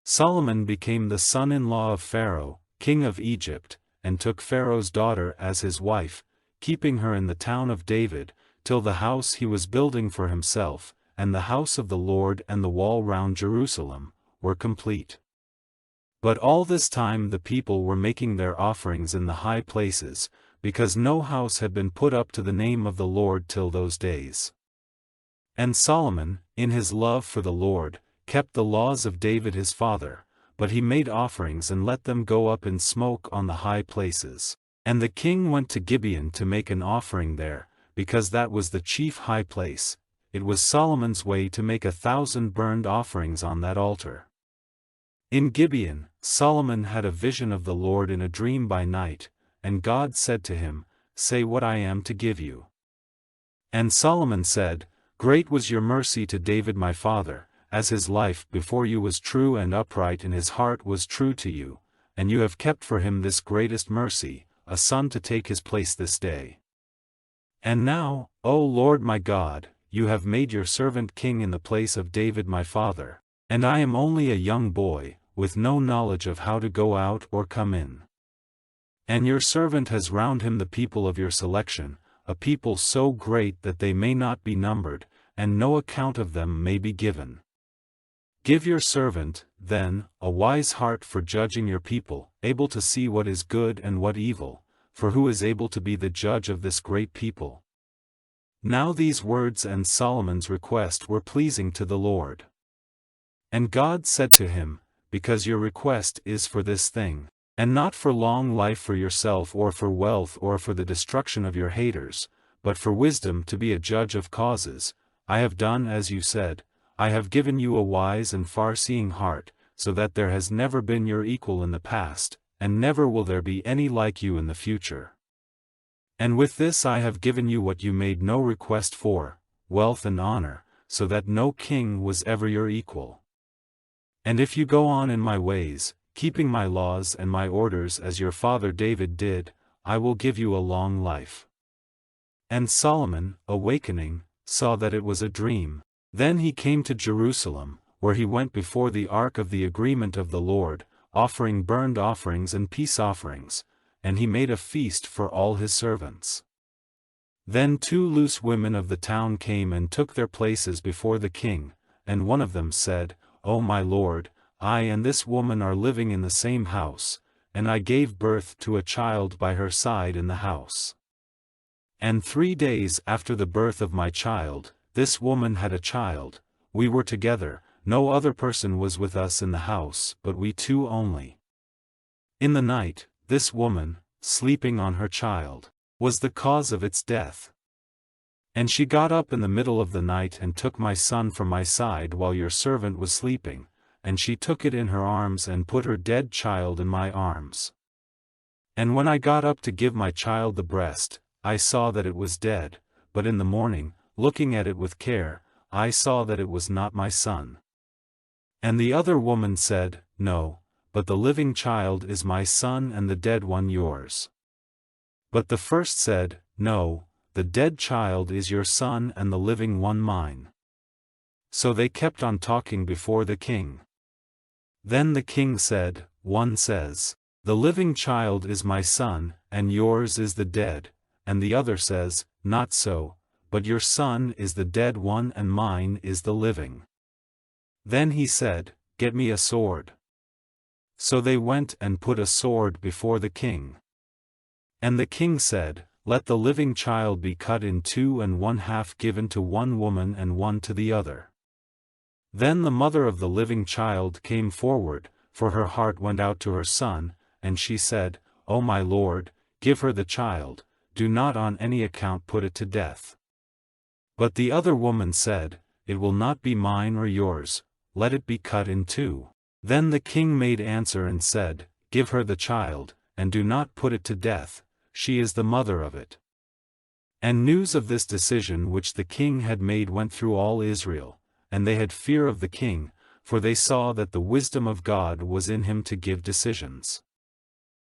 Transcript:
Solomon became the son-in-law of Pharaoh, king of Egypt, and took Pharaoh's daughter as his wife, keeping her in the town of David, till the house he was building for himself, and the house of the Lord and the wall round Jerusalem, were complete. But all this time the people were making their offerings in the high places, because no house had been put up to the name of the Lord till those days. And Solomon, in his love for the Lord, kept the laws of David his father, but he made offerings and let them go up in smoke on the high places. And the king went to Gibeon to make an offering there, because that was the chief high place. It was Solomon's way to make 1,000 burned offerings on that altar. In Gibeon, Solomon had a vision of the Lord in a dream by night, and God said to him, "Say what I am to give you." And Solomon said, "Great was your mercy to David my father, as his life before you was true and upright and his heart was true to you, and you have kept for him this greatest mercy, a son to take his place this day. And now, O Lord my God, you have made your servant king in the place of David my father, and I am only a young boy, with no knowledge of how to go out or come in. And your servant has round him the people of your selection, a people so great that they may not be numbered, and no account of them may be given. Give your servant, then, a wise heart for judging your people, able to see what is good and what evil, for who is able to be the judge of this great people?" Now these words and Solomon's request were pleasing to the Lord. And God said to him, "Because your request is for this thing, and not for long life for yourself or for wealth or for the destruction of your haters, but for wisdom to be a judge of causes, I have done as you said. I have given you a wise and far-seeing heart, so that there has never been your equal in the past, and never will there be any like you in the future. And with this I have given you what you made no request for, wealth and honor, so that no king was ever your equal. And if you go on in my ways, keeping my laws and my orders as your father David did, I will give you a long life." And Solomon, awakening, saw that it was a dream. Then he came to Jerusalem, where he went before the ark of the agreement of the Lord, offering burnt offerings and peace offerings, and he made a feast for all his servants. Then 2 loose women of the town came and took their places before the king, and one of them said, "O my lord, I and this woman are living in the same house, and I gave birth to a child by her side in the house. And 3 days after the birth of my child, this woman had a child. We were together, no other person was with us in the house but we two only. In the night, this woman, sleeping on her child, was the cause of its death. And she got up in the middle of the night and took my son from my side while your servant was sleeping, and she took it in her arms and put her dead child in my arms. And when I got up to give my child the breast, I saw that it was dead, but in the morning, looking at it with care, I saw that it was not my son. And the other woman said, No, but the living child is my son and the dead one yours. But the first said, No, the dead child is your son and the living one mine. So they kept on talking before the king. Then the king said, One says, The living child is my son, and yours is the dead, and the other says, Not so, but your son is the dead one and mine is the living. Then he said, Get me a sword. So they went and put a sword before the king. And the king said, Let the living child be cut in 2 and 1/2 given to one woman and one to the other. Then the mother of the living child came forward, for her heart went out to her son, and she said, O my lord, give her the child, do not on any account put it to death. But the other woman said, It will not be mine or yours, let it be cut in 2. Then the king made answer and said, Give her the child, and do not put it to death, she is the mother of it. And news of this decision which the king had made went through all Israel, and they had fear of the king, for they saw that the wisdom of God was in him to give decisions.